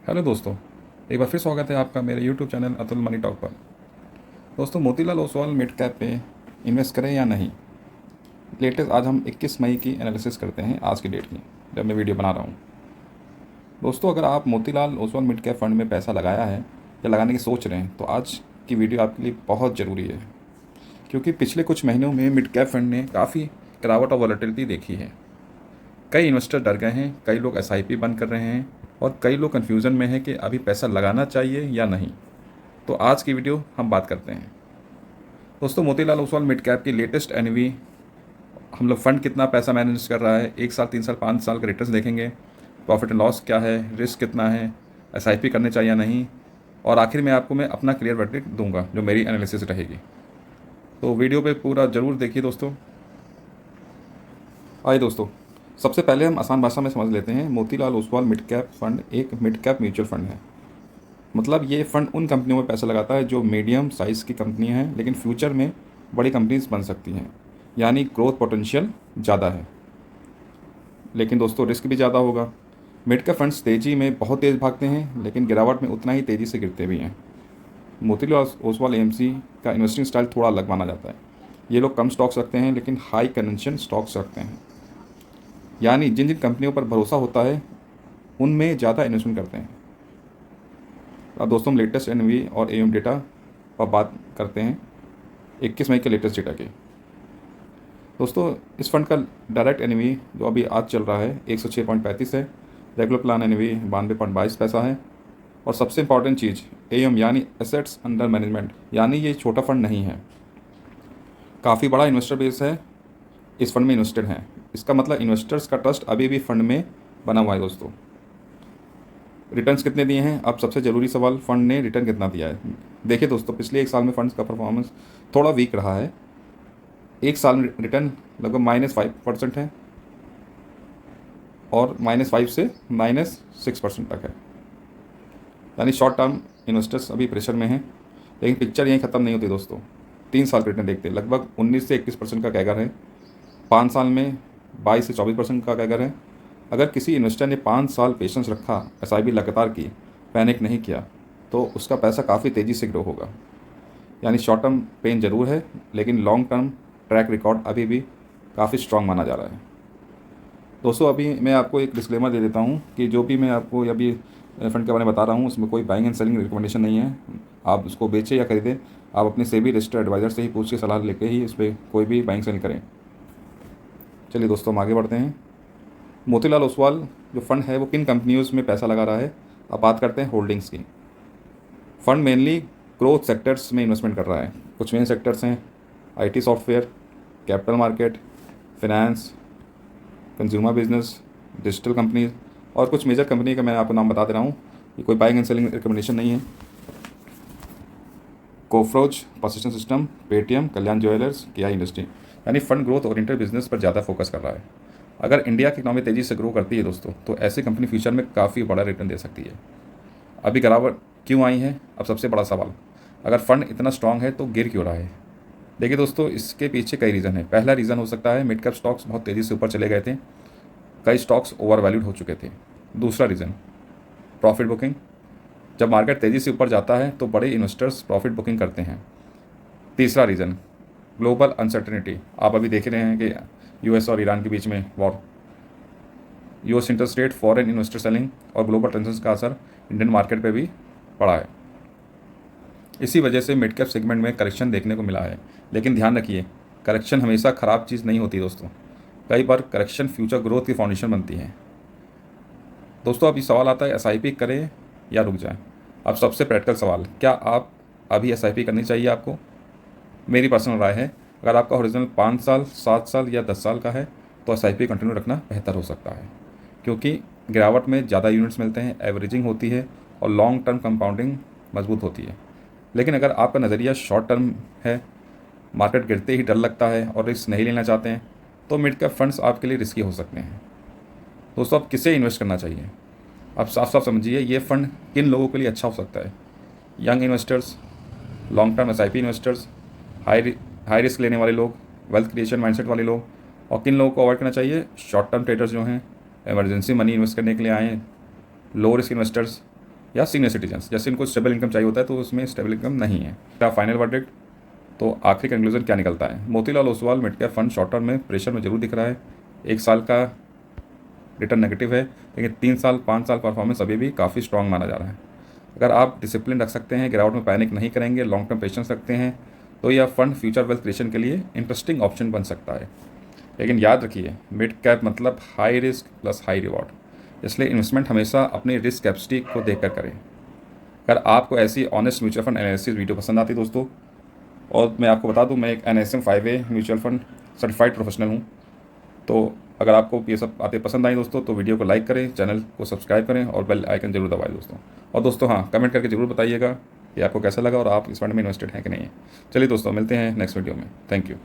Hello दोस्तों, एक बार फिर स्वागत है आपका मेरे YouTube channel Atul money talk पर। दोस्तों, मोतीलाल ओसवाल मिड कैप पे इन्वेस्ट करें या नहीं, लेटेस्ट आज हम 21 मई की एनालिसिस करते हैं, आज की डेट की जब मैं वीडियो बना रहा हूँ। दोस्तों, अगर आप Motilal Oswal mid cap fund में पैसा लगाया है या लगाने की सोच रहे हैं तो आज की वीडियो आपके लिए बहुत ज़रूरी है, क्योंकि पिछले कुछ महीनों में मिड कैप फंड ने काफ़ी गिरावट और वॉलेटिलिटी देखी है। कई इन्वेस्टर डर गए हैं, कई लोग एसआईपी बंद कर रहे हैं और कई लोग कन्फ्यूज़न में हैं कि अभी पैसा लगाना चाहिए या नहीं। तो आज की वीडियो हम बात करते हैं। दोस्तों, मोतीलाल ओसवाल मिड कैप की लेटेस्ट एनवी, हम लोग फंड कितना पैसा मैनेज कर रहा है, 1 साल 3 साल 5 साल का रिटर्न्स देखेंगे, प्रॉफिट एंड लॉस क्या है, रिस्क कितना है, एसआईपी करने चाहिए या नहीं, और आखिर में आपको मैं अपना क्लियर वर्डिक्ट दूंगा जो मेरी एनालिसिस रहेगी। तो वीडियो पे पूरा ज़रूर देखिए दोस्तों। आइए दोस्तों, सबसे पहले हम आसान भाषा में समझ लेते हैं। Motilal Oswal mid cap fund एक मिड कैप म्यूचुअल फंड है। मतलब ये फ़ंड उन कंपनियों में पैसा लगाता है जो मीडियम साइज़ की कंपनी हैं लेकिन फ्यूचर में बड़ी कंपनीज बन सकती हैं, यानी ग्रोथ पोटेंशियल ज़्यादा है, लेकिन दोस्तों रिस्क भी ज़्यादा होगा। मिड कैप फंड्स तेज़ी में बहुत तेज़ भागते हैं लेकिन गिरावट में उतना ही तेज़ी से गिरते भी हैं। मोतीलाल ओसवाल एएमसी का इन्वेस्टिंग स्टाइल थोड़ा अलग माना जाता है। ये लोग कम स्टॉक्स रखते हैं लेकिन हाई कन्वेंशन स्टॉक्स रखते हैं, यानी जिन जिन कंपनियों पर भरोसा होता है उनमें ज़्यादा इन्वेस्टमेंट करते हैं। अब दोस्तों, हम लेटेस्ट एनवी और एएम डेटा पर बात करते हैं, 21 मई के लेटेस्ट डेटा के। दोस्तों, इस फंड का डायरेक्ट एनवी जो अभी आज चल रहा है 106.35 है, रेगुलर प्लान एनवी 92.22 पैसा है, और सबसे इंपॉर्टेंट चीज़ एएम यानी एसेट्स अंडर मैनेजमेंट, यानी ये छोटा फंड नहीं है, काफ़ी बड़ा इन्वेस्टर बेस है इस फंड में इन्वेस्टेड हैं। इसका मतलब इन्वेस्टर्स का ट्रस्ट अभी भी फंड में बना हुआ है। दोस्तों, रिटर्न्स कितने दिए हैं, अब सबसे ज़रूरी सवाल, फ़ंड ने रिटर्न कितना दिया है। देखिए दोस्तों, पिछले 1 साल में फंड्स का परफॉर्मेंस थोड़ा वीक रहा है। 1 साल में रिटर्न लगभग -5% है और -5 से -6% तक है, यानी शॉर्ट टर्म इन्वेस्टर्स अभी प्रेशर में हैं। लेकिन पिक्चर यहीं ख़त्म नहीं होती दोस्तों। 3 साल के रिटर्न देखते हैं, लगभग 19 से 21% का कैगर है। 5 साल में 22 से 24% का कैगर है। अगर किसी इन्वेस्टर ने 5 साल पेशेंस रखा, एसआईपी लगातार की, पैनिक नहीं किया, तो उसका पैसा काफ़ी तेज़ी से ग्रो होगा। यानी शॉर्ट टर्म पेन ज़रूर है लेकिन लॉन्ग टर्म ट्रैक रिकॉर्ड अभी भी काफ़ी स्ट्रांग माना जा रहा है। दोस्तों, अभी मैं आपको एक डिस्क्लेमर दे देता हूँ कि जो भी मैं आपको अभी फंड के बारे में बता रहा हूँ उसमें कोई बाइंग एंड सेलिंग रिकमेंडेशन नहीं है। आप उसको बेचें या खरीदें, आप अपने सेबी रजिस्टर्ड एडवाइज़र से ही पूछ के सलाह लेके ही इस पर कोई भी बाइंग सेलिंग करें। चलिए दोस्तों, हम आगे बढ़ते हैं। मोतीलाल ओसवाल जो फ़ंड है वो किन कंपनियों में पैसा लगा रहा है, अब बात करते हैं होल्डिंग्स की। फ़ंड मेनली ग्रोथ सेक्टर्स में इन्वेस्टमेंट कर रहा है। कुछ मेन सेक्टर्स हैं IT software, capital market, finance, consumer business, digital companies, और कुछ मेजर कंपनी का मैं आपको नाम बता दे रहा हूँ। ये कोई बाइंग एंड सेलिंग रिकमेंडेशन नहीं है। कोफरोज, पर्सिस्टेंट सिस्टम, पेटीएम, कल्याण ज्वेलर्स, किया इंडस्ट्री, यानी फंड ग्रोथ ओरिएंटेड बिजनेस पर ज़्यादा फोकस कर रहा है। अगर इंडिया की इकनॉमी तेज़ी से ग्रो करती है दोस्तों, तो ऐसी कंपनी फ्यूचर में काफ़ी बड़ा रिटर्न दे सकती है। अभी गिरावट क्यों आई है, अब सबसे बड़ा सवाल, अगर फंड इतना स्ट्रांग है तो गिर क्यों रहा है। देखिए दोस्तों, इसके पीछे कई रीज़न है। पहला रीज़न हो सकता है मिड कैप स्टॉक्स बहुत तेज़ी से ऊपर चले गए थे, कई स्टॉक्स ओवर वैल्यूड हो चुके थे। दूसरा रीज़न प्रॉफिट बुकिंग, जब मार्केट तेज़ी से ऊपर जाता है तो बड़े इन्वेस्टर्स प्रॉफिट बुकिंग करते हैं। तीसरा रीज़न ग्लोबल अनसर्टेनिटी, आप अभी देख रहे हैं कि यूएस और ईरान के बीच में war, US interest rate, foreign investor selling और ग्लोबल टेंशंस का असर इंडियन मार्केट पे भी पड़ा है। इसी वजह से मिड कैप सेगमेंट में करेक्शन देखने को मिला है। लेकिन ध्यान रखिए, करेक्शन हमेशा ख़राब चीज़ नहीं होती दोस्तों, कई बार करेक्शन फ्यूचर ग्रोथ की फाउंडेशन बनती है। दोस्तों, अभी सवाल आता है एसआईपी करें या रुक जाएं। अब सबसे प्रैक्टिकल सवाल, क्या आप अभी एसआईपी करनी चाहिए आपको। मेरी पर्सनल राय है, अगर आपका ओरिजिनल 5 साल 7 साल या 10 साल का है तो एसआईपी कंटिन्यू रखना बेहतर हो सकता है, क्योंकि गिरावट में ज़्यादा यूनिट्स मिलते हैं, एवरेजिंग होती है और लॉन्ग टर्म कंपाउंडिंग मजबूत होती है। लेकिन अगर आपका नज़रिया शॉर्ट टर्म है, मार्केट गिरते ही डर लगता है और रिस्क नहीं लेना चाहते हैं, तो मिड कैप फंड्स आपके लिए रिस्की हो सकते हैं। दोस्तों, अब किसे इन्वेस्ट करना चाहिए, अब साफ साफ समझिए ये फ़ंड किन लोगों के लिए अच्छा हो सकता है। Young investors, long term SIP investors, high risk लेने वाले लोग, वेल्थ क्रिएशन माइंडसेट वाले लोग, और किन लोगों को अवॉइड करना चाहिए, शॉर्ट टर्म ट्रेडर्स जो हैं, इमरजेंसी मनी इन्वेस्ट करने के लिए आए हैं, लो रिस्क इन्वेस्टर्स, या सीनियर सिटीजन्स, जैसे इनको स्टेबल इनकम चाहिए होता है तो उसमें स्टेबल इनकम नहीं है। क्या फाइनल वर्डिक्ट, तो आखिरी कंक्लूजन क्या निकलता है? Motilal Oswal mid cap fund short term में प्रेशर में जरूर दिख रहा है। 1 साल का रिटर्न नेगेटिव है, लेकिन 3 साल 5 साल परफॉर्मेंस अभी भी काफ़ी स्ट्रांग माना जा रहा है। अगर आप डिसिप्लिन रख सकते हैं, गिरावट में पैनिक नहीं करेंगे, लॉन्ग टर्म पेशेंस रखते हैं, तो यह फंड फ्यूचर वेल्थ क्रिएशन के लिए इंटरेस्टिंग ऑप्शन बन सकता है। लेकिन याद रखिए, मिड कैप मतलब high risk plus high reward, इसलिए इन्वेस्टमेंट हमेशा अपनी रिस्क कैपेसिटी को देखकर करें। अगर आपको ऐसी honest mutual fund analysis video पसंद आती है दोस्तों, और मैं आपको बता दूं, मैं एक NSM 5A mutual fund certified professional हूं, तो अगर आपको ये सब बातें पसंद आई दोस्तों तो वीडियो को लाइक करें, चैनल को सब्सक्राइब करें और बेल आइकन जरूर दबाएं दोस्तों। और दोस्तों हाँ, कमेंट करके जरूर बताइएगा कि आपको कैसा लगा और आप इस फंड में इन्वेस्टेड हैं कि नहीं है। चलिए दोस्तों, मिलते हैं नेक्स्ट वीडियो में। Thank you.